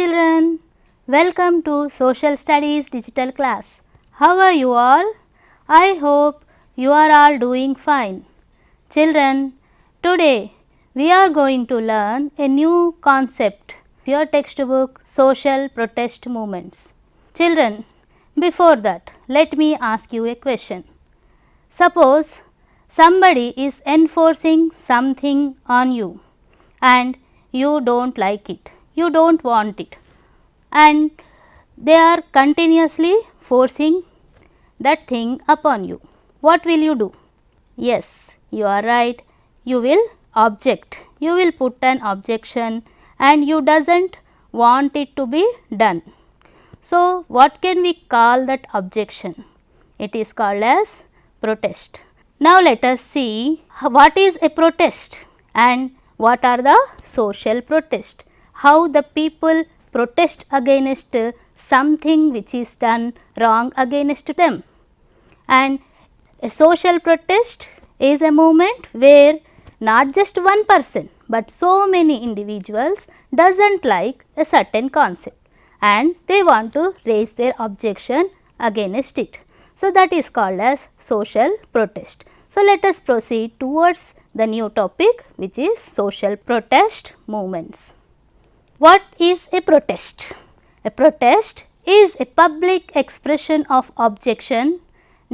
children, welcome to Social Studies digital class. How are you all? I hope you are all doing fine. Children, today we are going to learn a new concept, your textbook Social Protest Movements. Children, before that, let me ask you a question. Suppose somebody is enforcing something on you and you don't like it, you don't want it, and they are continuously forcing that thing upon you. What will you do? Yes, you are right, you will object, you will put an objection and you doesn't want it to be done. So, what can we call that objection? It is called as protest. Now, let us see what is a protest and what are the social protest, how the people protest against something which is done wrong against them. And a social protest is a movement where not just one person but so many individuals doesn't like a certain concept and they want to raise their objection against it. So, that is called as social protest. So, let us proceed towards the new topic which is social protest movements. What is a protest? A protest is a public expression of objection,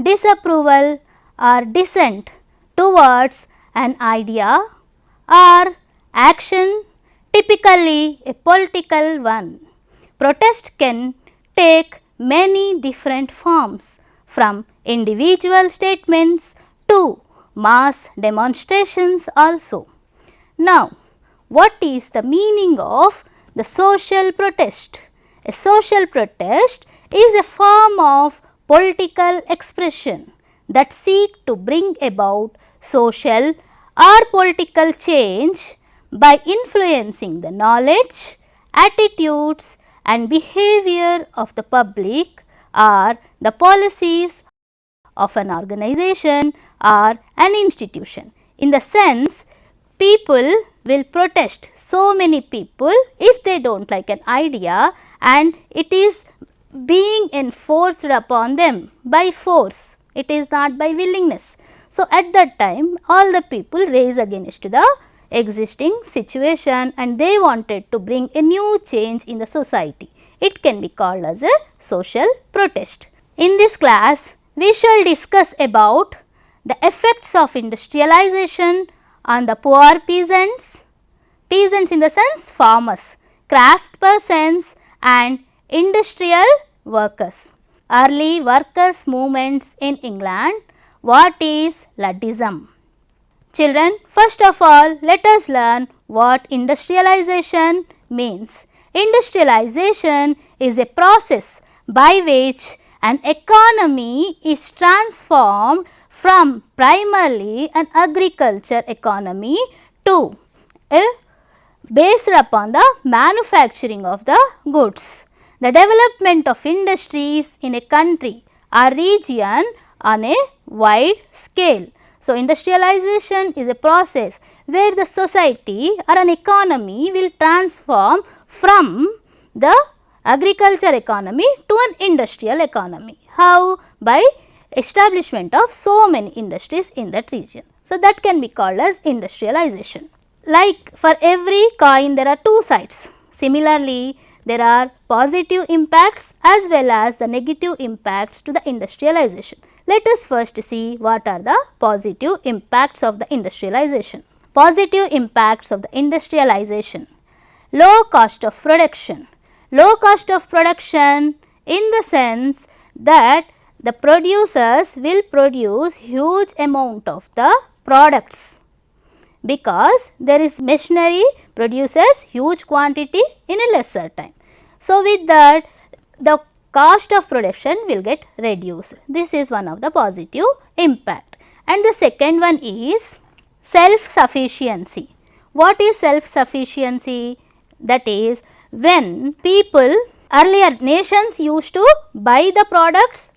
disapproval or dissent towards an idea or action, typically a political one. Protest can take many different forms, from individual statements to mass demonstrations also. Now, what is the meaning of the social protest? A social protest is a form of political expression that seek to bring about social or political change by influencing the knowledge, attitudes and behavior of the public or the policies of an organization or an institution. In the sense, people will protest, so many people, if they don't like an idea and it is being enforced upon them by force, it is not by willingness. So, at that time all the people raise against the existing situation and they wanted to bring a new change in the society. It can be called as a social protest. In this class, we shall discuss about the effects of industrialization on the poor peasants, peasants in the sense farmers, craft persons and industrial workers. Early workers movements in England. What is Luddism? Children, first of all, let us learn what industrialization means. Industrialization is a process by which an economy is transformed from primarily an agriculture economy to based upon the manufacturing of the goods. The development of industries in a country or region on a wide scale. So, industrialization is a process where the society or an economy will transform from the agriculture economy to an industrial economy. How? By establishment of so many industries in that region. So, that can be called as industrialization. Like for every coin there are two sides. Similarly, there are positive impacts as well as the negative impacts to the industrialization. Let us first see what are the positive impacts of the industrialization. Positive impacts of the industrialization. Low cost of production. Low cost of production in the sense that the producers will produce huge amount of the products because there is machinery produces huge quantity in a lesser time. So, with that the cost of production will get reduced. This is one of the positive impact. And the second one is self-sufficiency. What is self-sufficiency? That is when people, earlier nations used to buy the products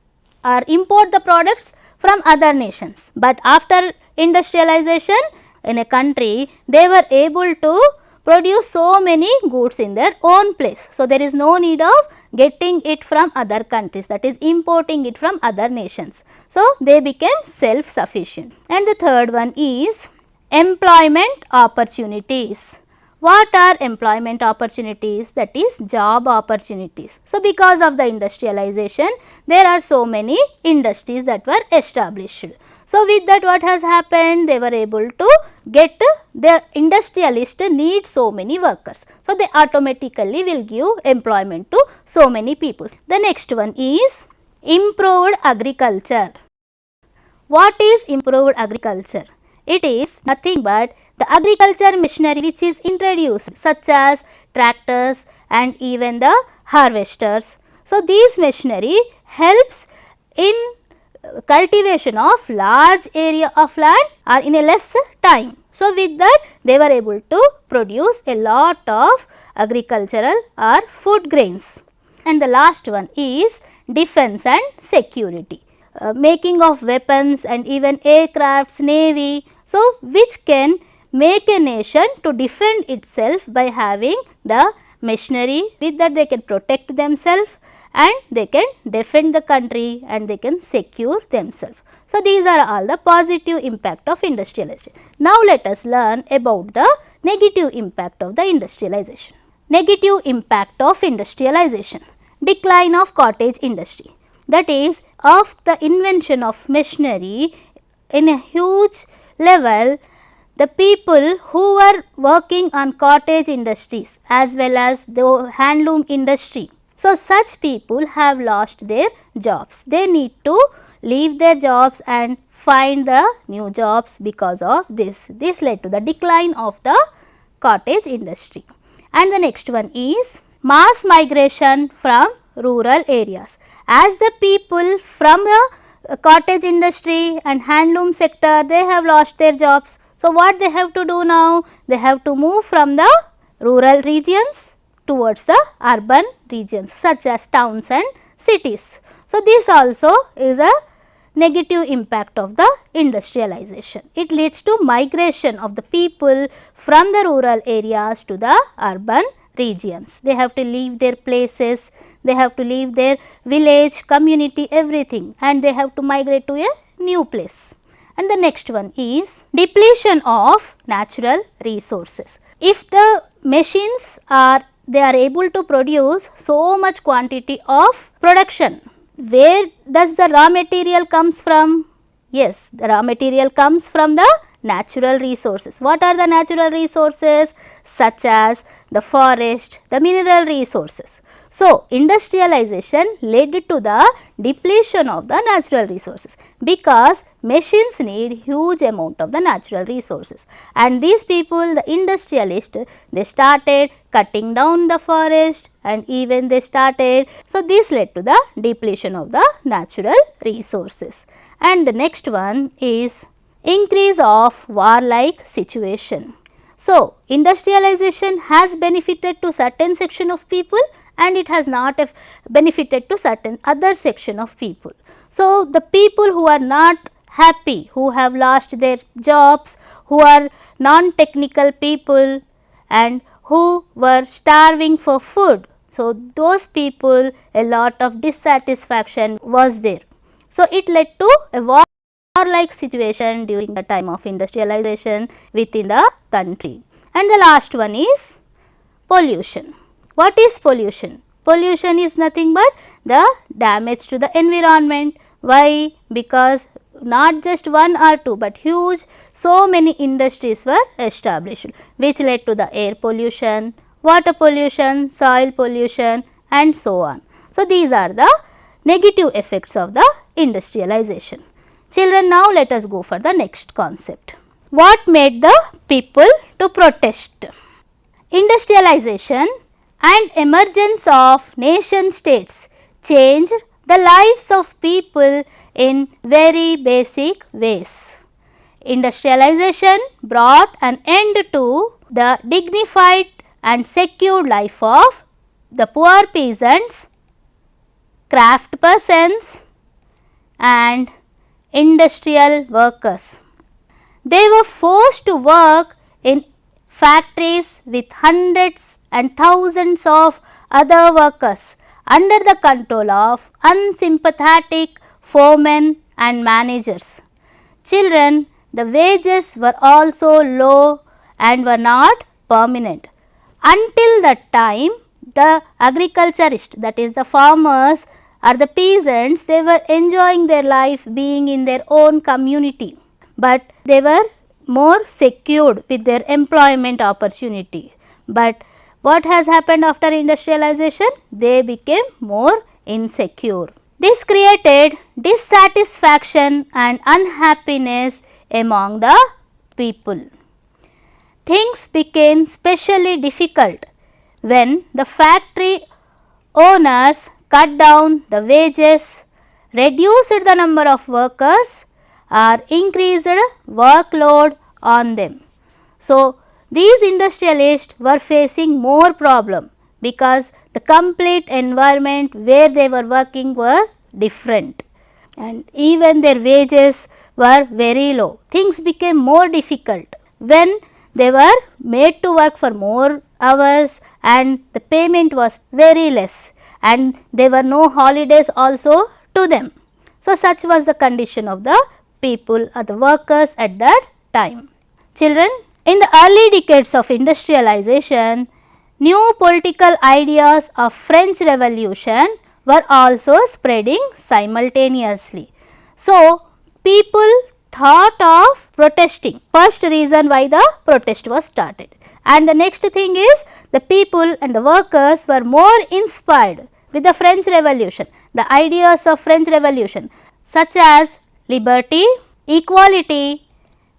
or import the products from other nations, but after industrialization in a country they were able to produce so many goods in their own place. So, there is no need of getting it from other countries, that is importing it from other nations. So, they became self-sufficient. And the third one is employment opportunities. What are employment opportunities? That is job opportunities. So, because of the industrialization, there are so many industries that were established. So, with that what has happened? They were able to get, the industrialist need so many workers. So, they automatically will give employment to so many people. The next one is improved agriculture. What is improved agriculture? It is nothing but the agriculture machinery which is introduced, such as tractors and even the harvesters. So, these machinery helps in cultivation of large area of land or in a less time. So, with that they were able to produce a lot of agricultural or food grains. And the last one is defense and security, making of weapons and even aircrafts, navy. So, which can make a nation to defend itself by having the machinery. With that they can protect themselves and they can defend the country and they can secure themselves. So, these are all the positive impact of industrialization. Now, let us learn about the negative impact of the industrialization. Negative impact of industrialization. Decline of cottage industry, that is of the invention of machinery in a huge level. The people who were working on cottage industries as well as the handloom industry, so such people have lost their jobs. They need to leave their jobs and find the new jobs because of this. This led to the decline of the cottage industry. And the next one is mass migration from rural areas. As the people from the cottage industry and handloom sector, they have lost their jobs. So, what they have to do now? They have to move from the rural regions towards the urban regions such as towns and cities. So, this also is a negative impact of the industrialization. It leads to migration of the people from the rural areas to the urban regions. They have to leave their places, they have to leave their village, community, everything, and they have to migrate to a new place. And the next one is depletion of natural resources. If the machines they are able to produce so much quantity of production, where does the raw material comes from? Yes, the raw material comes from the natural resources. What are the natural resources? Such as the forest, the mineral resources. So, industrialization led to the depletion of the natural resources because machines need huge amount of the natural resources, and these people, the industrialists, they started cutting down the forest and even they started. So, this led to the depletion of the natural resources. And the next one is increase of warlike situation. So, industrialization has benefited to certain section of people and it has not benefited to certain other section of people. So, the people who are not happy, who have lost their jobs, who are non-technical people and who were starving for food. So, those people, a lot of dissatisfaction was there. So, it led to a war-like situation during the time of industrialization within the country. And the last one is pollution. What is pollution? Pollution is nothing but the damage to the environment. Why? Because not just one or two but huge, so many industries were established, which led to the air pollution, water pollution, soil pollution and so on. So, these are the negative effects of the industrialization. Children, now let us go for the next concept. What made the people to protest? Industrialization and emergence of nation states changed the lives of people in very basic ways. Industrialization brought an end to the dignified and secure life of the poor peasants, craft persons and industrial workers. They were forced to work in factories with hundreds and thousands of other workers under the control of unsympathetic foremen and managers. Children, the wages were also low and were not permanent. Until that time, the agriculturists, that is the farmers or the peasants, they were enjoying their life being in their own community, but they were more secured with their employment opportunity. But what has happened after industrialization? They became more insecure. This created dissatisfaction and unhappiness among the people. Things became specially difficult when the factory owners cut down the wages, reduced the number of workers, or increased workload on them. So, these industrialists were facing more problem because the complete environment where they were working were different, and even their wages were very low. Things became more difficult when they were made to work for more hours and the payment was very less, and there were no holidays also to them. So, such was the condition of the people or the workers at that time. Children, in the early decades of industrialization, new political ideas of French Revolution were also spreading simultaneously. So, people thought of protesting. First reason why the protest was started. And the next thing is, the people and the workers were more inspired with the French Revolution, the ideas of French Revolution such as liberty, equality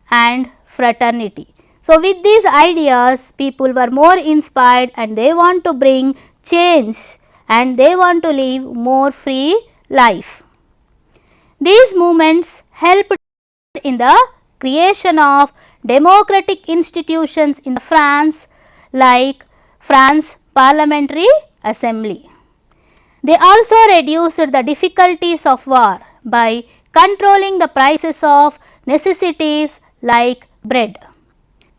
and fraternity. So, with these ideas, people were more inspired and they want to bring change and they want to live more free life. These movements helped in the creation of democratic institutions in France like France Parliamentary Assembly. They also reduced the difficulties of war by controlling the prices of necessities like bread.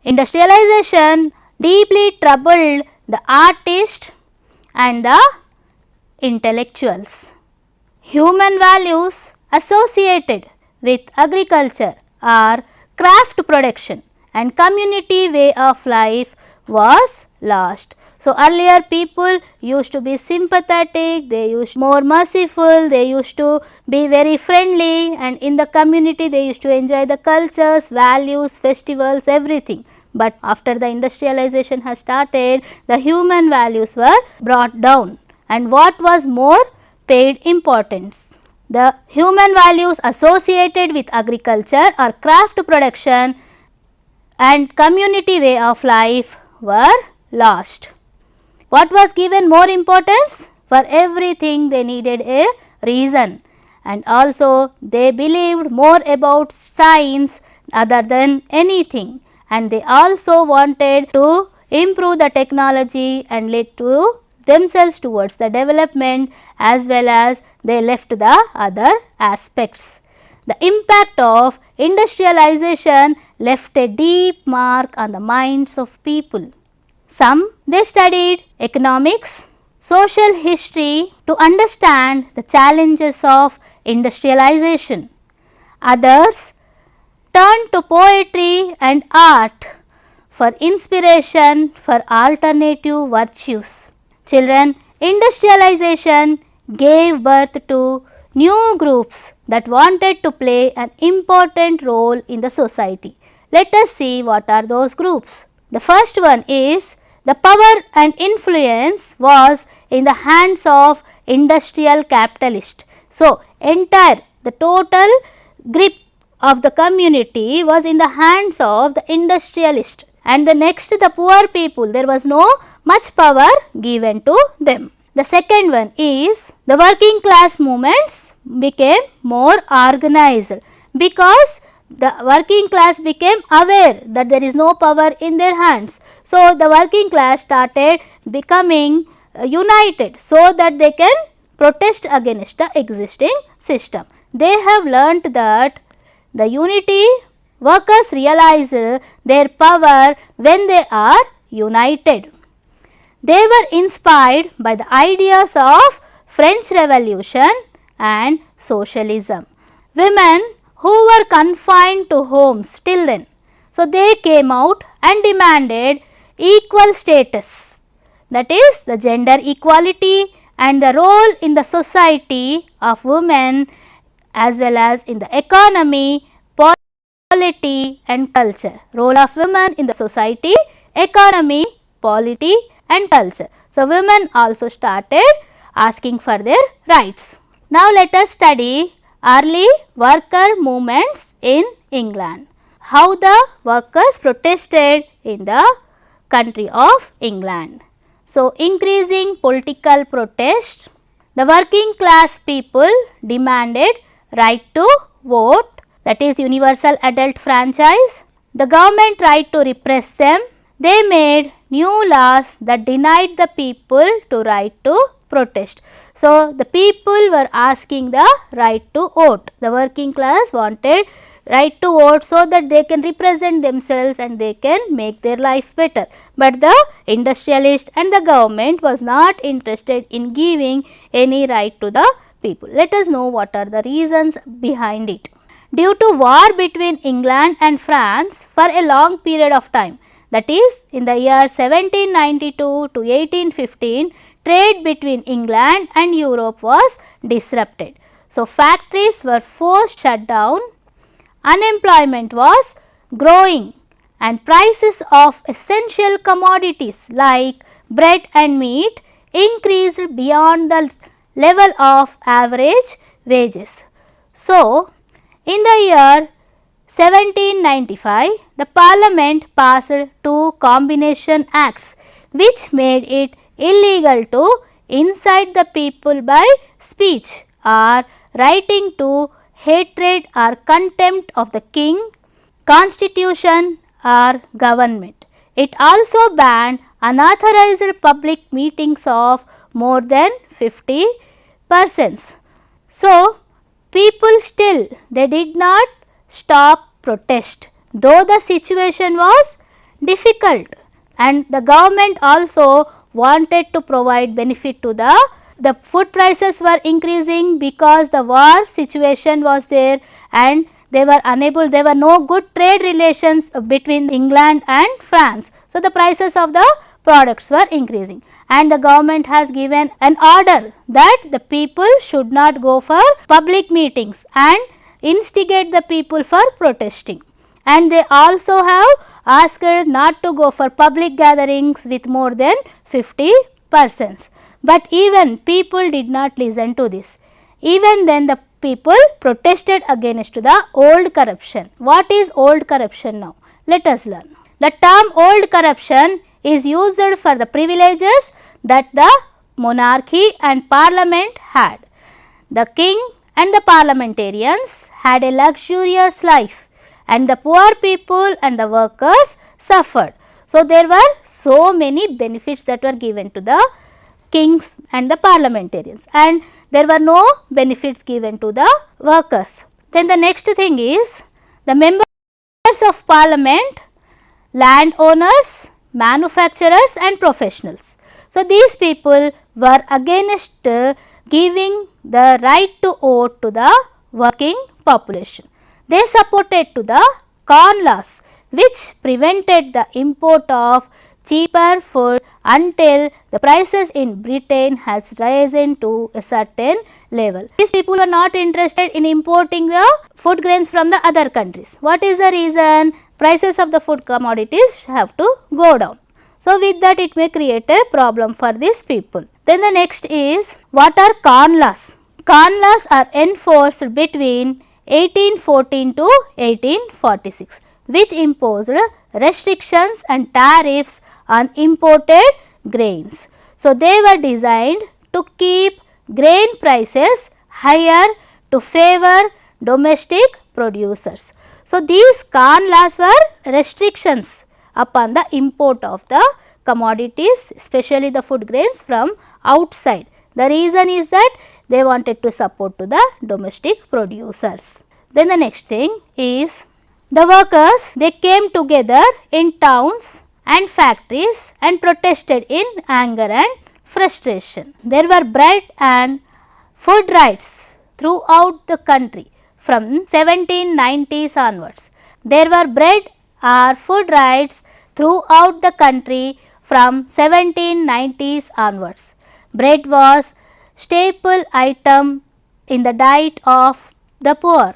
Industrialization deeply troubled the artists and the intellectuals. Human values associated with agriculture or craft production and community way of life was lost. So, earlier people used to be sympathetic, they used more merciful, they used to be very friendly, and in the community they used to enjoy the cultures, values, festivals, everything. But after the industrialization has started, the human values were brought down, and what was more paid importance? The human values associated with agriculture or craft production and community way of life were lost. What was given more importance? For everything they needed a reason, and also they believed more about science other than anything, and they also wanted to improve the technology and lead to themselves towards the development, as well as they left the other aspects. The impact of industrialization left a deep mark on the minds of people. Some they studied economics, social history to understand the challenges of industrialization. Others turned to poetry and art for inspiration for alternative virtues. Children, industrialization gave birth to new groups that wanted to play an important role in the society. Let us see what are those groups. The first one is the power and influence was in the hands of industrial capitalists. So, the total grip of the community was in the hands of the industrialist, and the next the poor people, there was no much power given to them. The second one is the working class movements became more organized because the working class became aware that there is no power in their hands. So, the working class started becoming united so that they can protest against the existing system. They have learnt that the unity workers realized their power when they are united. They were inspired by the ideas of French Revolution and socialism. Women who were confined to homes till then, so they came out and demanded equal status, that is the gender equality and the role in the society of women as well as in the economy, polity and culture. Role of women in the society, economy, polity and culture. So, women also started asking for their rights. Now, let us study early worker movements in England. How the workers protested in the country of England. So, increasing political protest, the working class people demanded right to vote, that is universal adult franchise. The government tried to repress them. They made new laws that denied the people to right to protest. So, the people were asking the right to vote. The working class wanted right to vote so that they can represent themselves and they can make their life better. But the industrialist and the government was not interested in giving any right to the people. Let us know what are the reasons behind it. Due to war between England and France for a long period of time, that is in the year 1792 to 1815, trade between England and Europe was disrupted. So, factories were forced shut down, unemployment was growing and prices of essential commodities like bread and meat increased beyond the level of average wages. So, in the year 1795, the Parliament passed two combination acts which made it illegal to incite the people by speech or writing to hatred or contempt of the king, constitution or government. It also banned unauthorized public meetings of more than 50 persons. So, people still they did not stop protest, though the situation was difficult, and the government also wanted to provide benefit to the food prices were increasing because the war situation was there and there were no good trade relations between England and France. So, the prices of the products were increasing and the government has given an order that the people should not go for public meetings and instigate the people for protesting, and they also have asked not to go for public gatherings with more than 50 persons. But even people did not listen to this. Even then the people protested against the old corruption. What is old corruption now? Let us learn. The term old corruption is used for the privileges that the monarchy and parliament had. The king and the parliamentarians had a luxurious life and the poor people and the workers suffered. So, there were so many benefits that were given to the kings and the parliamentarians and there were no benefits given to the workers. Then the next thing is the members of parliament, landowners, manufacturers and professionals. So, these people were against giving the right to vote to the working population. They supported to the Corn Laws which prevented the import of cheaper food until the prices in Britain has risen to a certain level. These people are not interested in importing the food grains from the other countries. What is the reason? Prices of the food commodities have to go down. So, with that it may create a problem for these people. Then the next is what are Corn Laws? Corn Laws are enforced between 1814 to 1846 which imposed restrictions and tariffs on imported grains. So, they were designed to keep grain prices higher to favor domestic producers. So, these Corn Laws were restrictions upon the import of the commodities, especially the food grains from outside. The reason is that they wanted to support to the domestic producers. Then the next thing is The workers, they came together in towns and factories and protested in anger and frustration. There were bread and food riots throughout the country from 1790s onwards. There were bread or food riots throughout the country from 1790s onwards. Bread was staple item in the diet of the poor.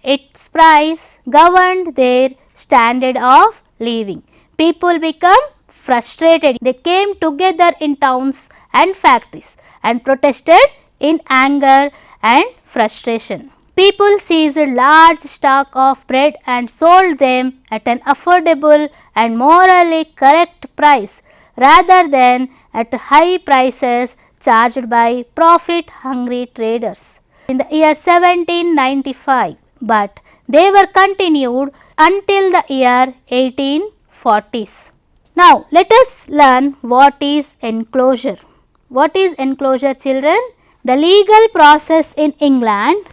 Its price governed their standard of living. People became frustrated. They came together in towns and factories and protested in anger and frustration. People seized large stock of bread and sold them at an affordable and morally correct price rather than at high prices charged by profit-hungry traders. In the year 1795, but they were continued until the year 1840s. Now, let us learn what is enclosure. What is enclosure, children? The legal process in England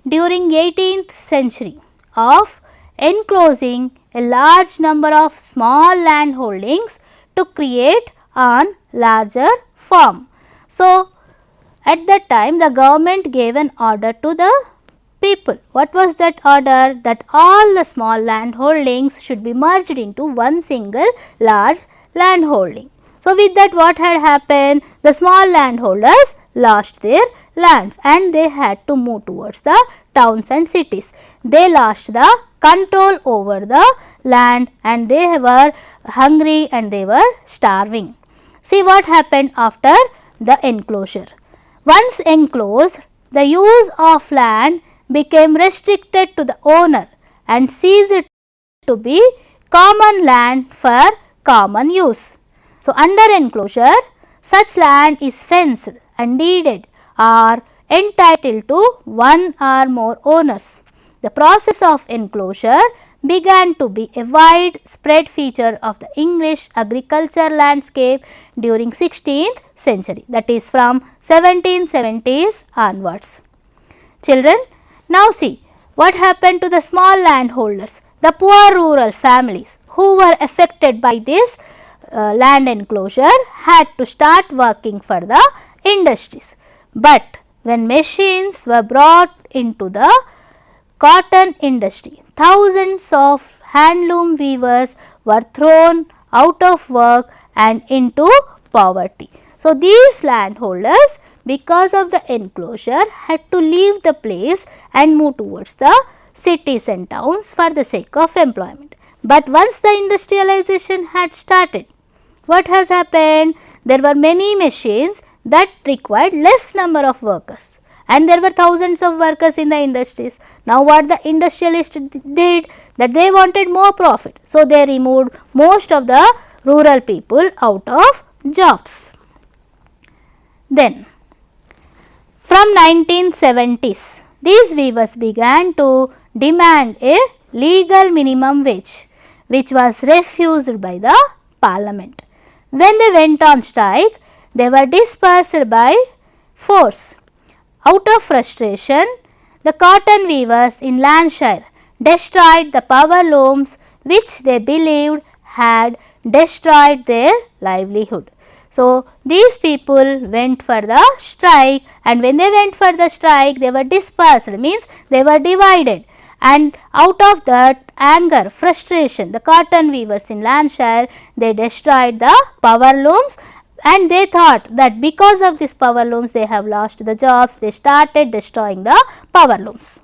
during 18th century of enclosing a large number of small land holdings to create on larger farm. So, at that time the government gave an order to the people. What was that order? That all the small land holdings should be merged into one single large land holding. So, with that what had happened? The small landholders lost their lands and they had to move towards the towns and cities. They lost the control over the land and they were hungry and they were starving. See what happened after the enclosure. Once enclosed, the use of land became restricted to the owner and ceased to be common land for common use. So, under enclosure, such land is fenced and deeded or entitled to one or more owners. The process of enclosure began to be a widespread feature of the English agriculture landscape during 16th century, that is from 1770s onwards. Children, now see what happened to the small landholders, the poor rural families who were affected by this land enclosure had to start working for the industries. But when machines were brought into the cotton industry, thousands of handloom weavers were thrown out of work and into poverty. So, these landholders, because of the enclosure, had to leave the place and move towards the cities and towns for the sake of employment. But once the industrialization had started, what has happened? There were many machines that required less number of workers and there were thousands of workers in the industries. Now, what the industrialists did, that they wanted more profit. So, they removed most of the rural people out of jobs. Then, from 1970s, these weavers began to demand a legal minimum wage, which was refused by the parliament. When they went on strike, they were dispersed by force. Out of frustration, the cotton weavers in Lancashire destroyed the power looms which they believed had destroyed their livelihood. So, these people went for the strike and when they went for the strike, they were dispersed, means they were divided, and out of that anger, frustration, the cotton weavers in Lancashire, they destroyed the power looms and they thought that because of this power looms they have lost the jobs. They started destroying the power looms.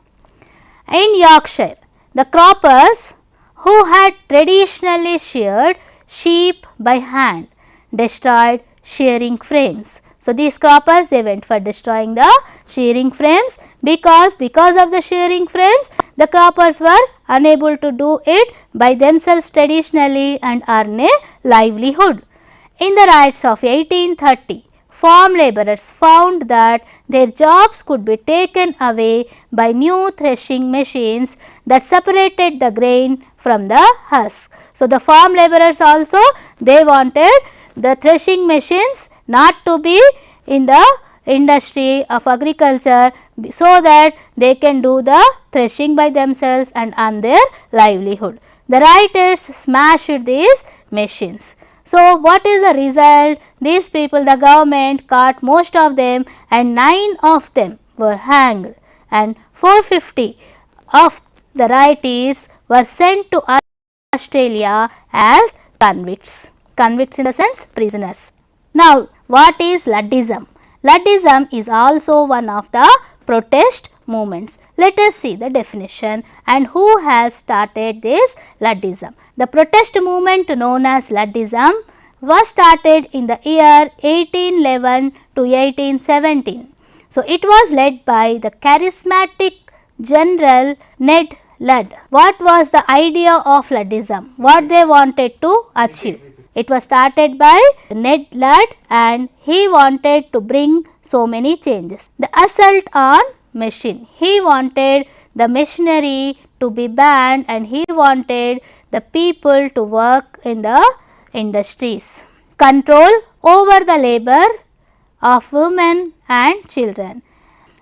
In Yorkshire, the croppers who had traditionally sheared sheep by hand destroyed shearing frames. So, these croppers, they went for destroying the shearing frames because of the shearing frames the croppers were unable to do it by themselves traditionally and earn a livelihood. In the riots of 1830, farm labourers found that their jobs could be taken away by new threshing machines that separated the grain from the husk. So, the farm labourers also, they wanted the threshing machines not to be in the industry of agriculture, so that they can do the threshing by themselves and earn their livelihood. The writers smashed these machines. So, what is the result? These people, the government caught most of them and 9 of them were hanged and 450 of the writers were sent to Australia as convicts. Convicts in the sense prisoners. Now, what is 𝗧𝗦𝗔𝗧? 𝗧𝗦𝗔𝗧 is also one of the protest movements. Let us see the definition and who has started this 𝗧𝗦𝗔𝗧. The protest movement known as 𝗧𝗦𝗔𝗧 was started in the year 1811 to 1817. So, it was led by the charismatic General Ned Ludd. What was the idea of 𝗧𝗦𝗔𝗧? What they wanted to achieve? It was started by Ned Ludd and he wanted to bring so many changes. The assault on machine. He wanted the machinery to be banned and he wanted the people to work in the industries. Control over the labor of women and children.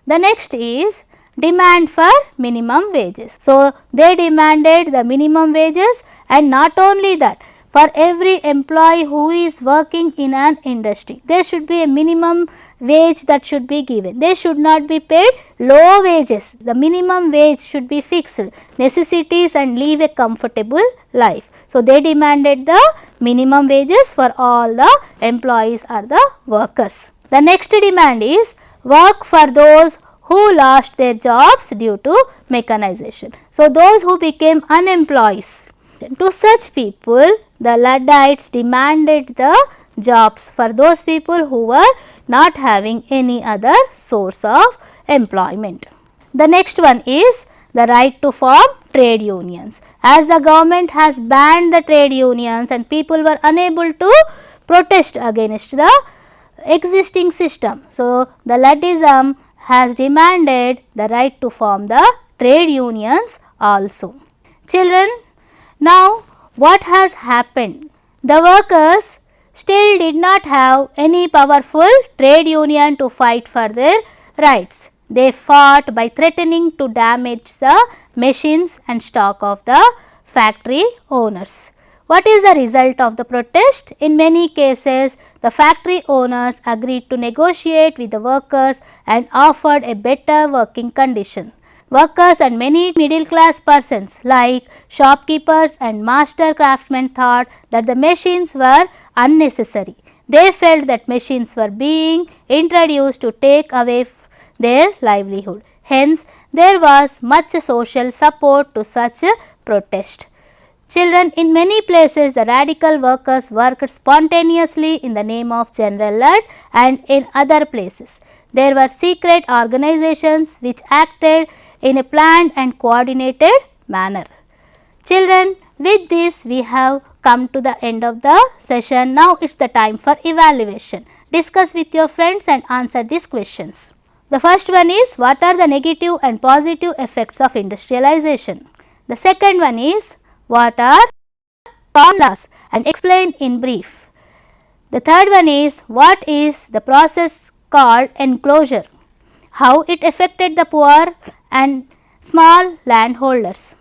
The next is demand for minimum wages. So, they demanded the minimum wages and not only that, for every employee who is working in an industry, there should be a minimum wage that should be given. They should not be paid low wages. The minimum wage should be fixed, necessities and live a comfortable life. So, they demanded the minimum wages for all the employees or the workers. The next demand is work for those who lost their jobs due to mechanization. So, those who became unemployed. To such people, the Luddites demanded the jobs for those people who were not having any other source of employment. The next one is the right to form trade unions. As the government has banned the trade unions and people were unable to protest against the existing system. So, the 𝗧𝗦𝗔𝗧 has demanded the right to form the trade unions also. Children, now what has happened? The workers still did not have any powerful trade union to fight for their rights. They fought by threatening to damage the machines and stock of the factory owners. What is the result of the protest? In many cases, the factory owners agreed to negotiate with the workers and offered a better working condition. Workers and many middle class persons like shopkeepers and master craftsmen thought that the machines were unnecessary. They felt that machines were being introduced to take away their livelihood. Hence, there was much social support to such a protest. Children, in many places the radical workers worked spontaneously in the name of General Ludd, and in other places there were secret organizations which acted in a planned and coordinated manner. Children, with this we have come to the end of the session. Now it is the time for evaluation. Discuss with your friends and answer these questions. The first one is, what are the negative and positive effects of industrialization? The second one is, what are formulas and explain in brief. The third one is, what is the process called enclosure? How it affected the poor and small landholders.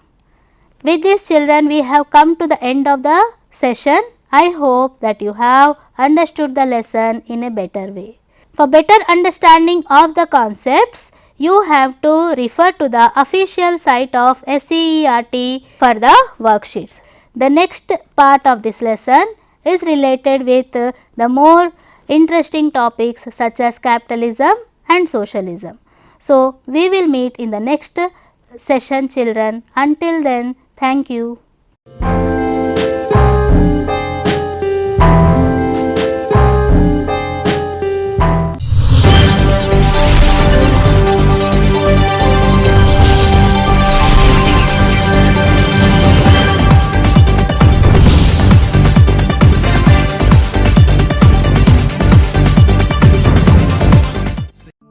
With these children, we have come to the end of the session. I hope that you have understood the lesson in a better way. For better understanding of the concepts, you have to refer to the official site of SIET for the worksheets. The next part of this lesson is related with the more interesting topics such as capitalism and socialism. So, we will meet in the next session, children. Until then, thank you.